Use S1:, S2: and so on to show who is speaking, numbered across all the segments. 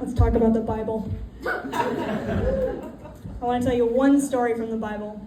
S1: Let's talk about the Bible. I want to tell you one story from the Bible.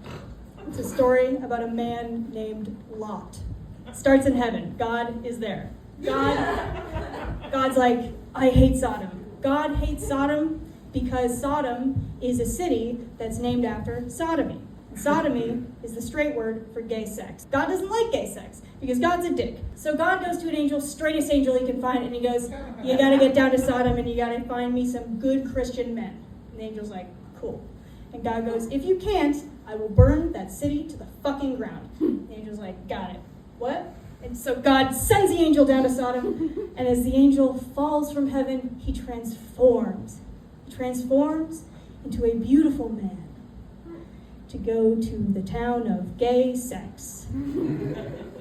S1: It's a story about a man named Lot. It starts in heaven. God is there. God's like, I hate Sodom. God hates Sodom because Sodom is a city that's named after sodomy. And sodomy is the straight word for gay sex. God doesn't like gay sex because God's a dick. So God goes to an angel, straightest angel he can find, and he goes, you gotta get down to Sodom and you gotta find me some good Christian men. And the angel's like, cool. And God goes, if you can't, I will burn that city to the fucking ground. The angel's like, got it. What? And so God sends the angel down to Sodom, and as the angel falls from heaven, he transforms. He transforms into a beautiful man to go to the town of gay sex.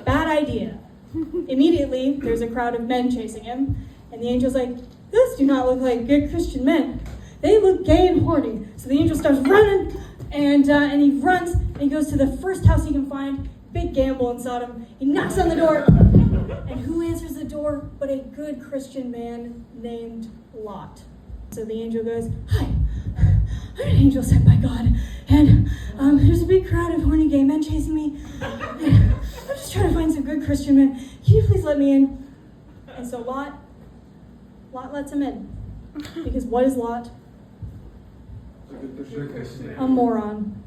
S1: Bad idea. Immediately, there's a crowd of men chasing him, and the angel's like, those do not look like good Christian men. They look gay and horny. So the angel starts running, and he runs, and he goes to the first house he can find. Big gamble in Sodom. He knocks on the door, and who answers the door but a good Christian man named Lot. So the angel goes, hi, I'm an angel sent by God, and there's a big crowd of horny gay men chasing me. And I'm just trying to find some good Christian men. Can you please let me in? And so Lot lets him in. Because what is Lot? A moron.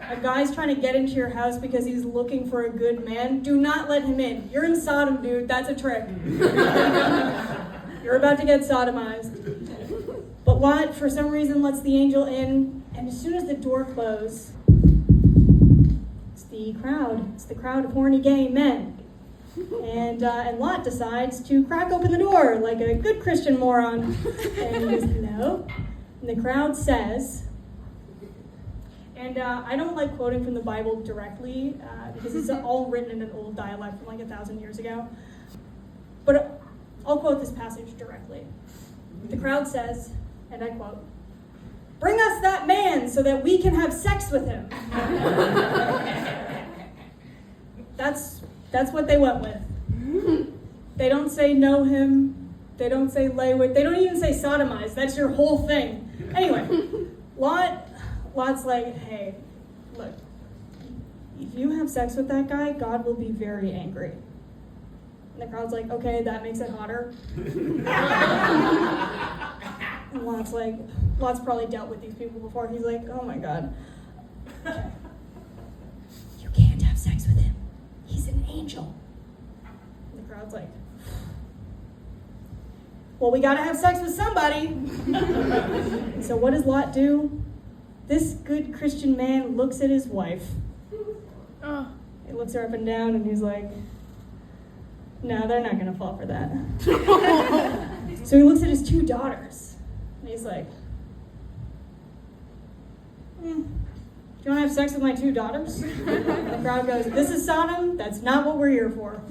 S1: A guy's trying to get into your house because he's looking for a good man. Do not let him in. You're in Sodom, dude. That's a trick. You're about to get sodomized. But Lot, for some reason, lets the angel in, and as soon as the door closes, it's the crowd. It's the crowd of horny gay men. And Lot decides to crack open the door like a good Christian moron. And he goes, hello. And the crowd says, and I don't like quoting from the Bible directly because it's all written in an old dialect from like 1,000 years ago. But I'll quote this passage directly. The crowd says, and I quote, bring us that man so that we can have sex with him. That's what they went with. They don't say know him. They don't say lay with. They don't even say sodomize. That's your whole thing. Anyway, Lot's like, hey, look, if you have sex with that guy, God will be very angry. And the crowd's like, okay, that makes it hotter. And Lot's probably dealt with these people before. He's like, oh my God. Okay. You can't have sex with him. He's an angel. And the crowd's like, well, we gotta have sex with somebody. And so what does Lot do? This good Christian man looks at his wife. He looks her up and down and he's like, no, they're not gonna fall for that. So he looks at his 2 daughters and he's like, do you wanna have sex with my 2 daughters? And the crowd goes, this is Sodom, that's not what we're here for.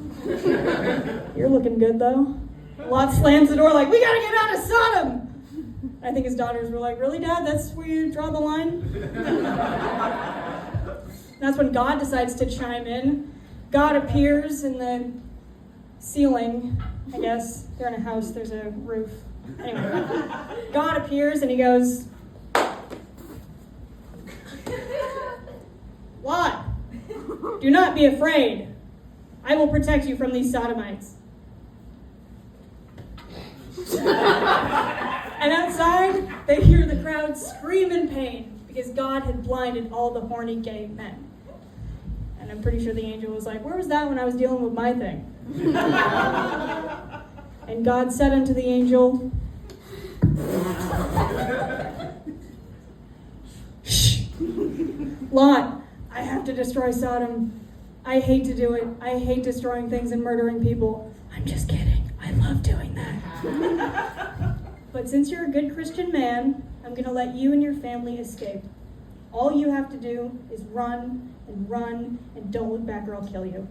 S1: You're looking good though. Lot slams the door like, we gotta get out of Sodom. I think his daughters were like, really, Dad? That's where you draw the line? That's when God decides to chime in. God appears in the ceiling, I guess. They're in a house, there's a roof. Anyway, God appears and he goes, Lot, do not be afraid. I will protect you from these sodomites. And outside, they hear the crowd scream in pain because God had blinded all the horny gay men. And I'm pretty sure the angel was like, where was that when I was dealing with my thing? And God said unto the angel, shh, Lot, I have to destroy Sodom. I hate to do it. I hate destroying things and murdering people. I'm just kidding. I love doing that. But since you're a good Christian man, I'm going to let you and your family escape. All you have to do is run, and don't look back or I'll kill you.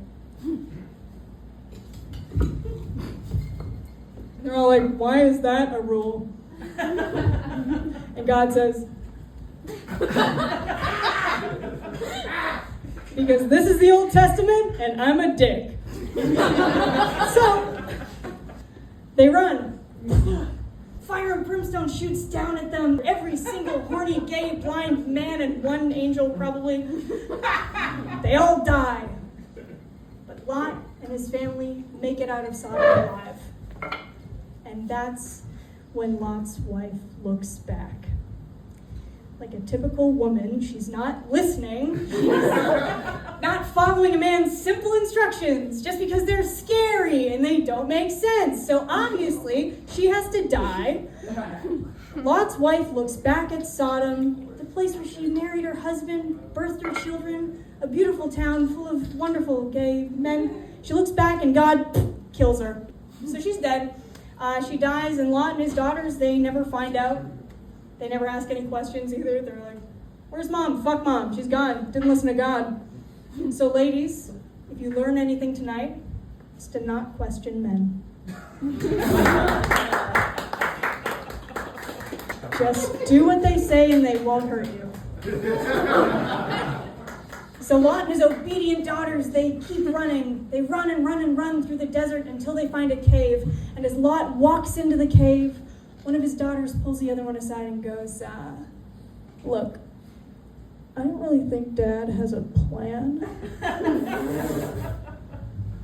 S1: They're all like, why is that a rule? And God says, because this is the Old Testament and I'm a dick. So, they run. brimstone shoots down at them. Every single horny, gay, blind man and one angel probably. They all die. But Lot and his family make it out of Sodom alive. And that's when Lot's wife looks back. Like a typical woman, she's not listening. She's not following a man's simple instructions just because they're scary and they don't make sense. So obviously, she has to die. Lot's wife looks back at Sodom, the place where she married her husband, birthed her children, a beautiful town full of wonderful gay men. She looks back and God kills her. So she's dead. She dies, and Lot and his daughters, they never find out. They never ask any questions either. They're like, where's mom? Fuck mom. She's gone. Didn't listen to God. So ladies, if you learn anything tonight, it's to not question men. Just do what they say and they won't hurt you. So Lot and his obedient daughters, they keep running. They run and run and run through the desert until they find a cave. And as Lot walks into the cave, one of his daughters pulls the other one aside and goes, look, I don't really think Dad has a plan.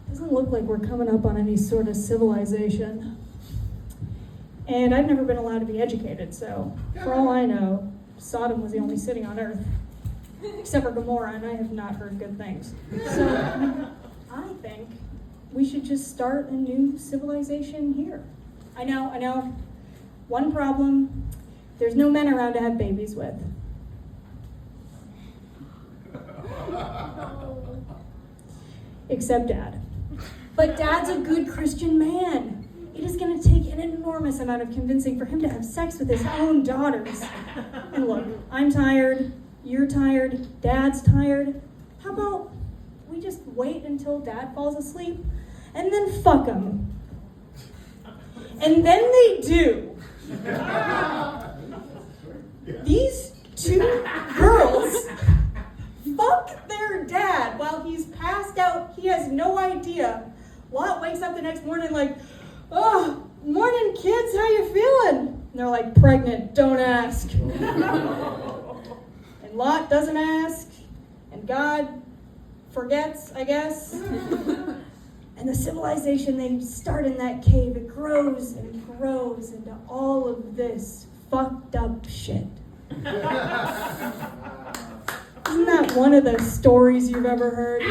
S1: Doesn't look like we're coming up on any sort of civilization. And I've never been allowed to be educated, so for all I know, Sodom was the only city on Earth. Except for Gomorrah, and I have not heard good things. So I think we should just start a new civilization here. I know. One problem, there's no men around to have babies with. Except Dad. But Dad's a good Christian man. It is going to take an enormous amount of convincing for him to have sex with his own daughters. And look, I'm tired, you're tired, Dad's tired. How about we just wait until Dad falls asleep and then fuck him? And then they do. These two girls fuck their dad while he's passed out. He has no idea. Lot wakes up the next morning like, oh, morning kids, how you feeling? And they're like, pregnant, don't ask. And Lot doesn't ask, and God forgets, I guess. And the civilization they start in that cave, it grows and grows into all of this fucked up shit. Isn't that one of the stories you've ever heard?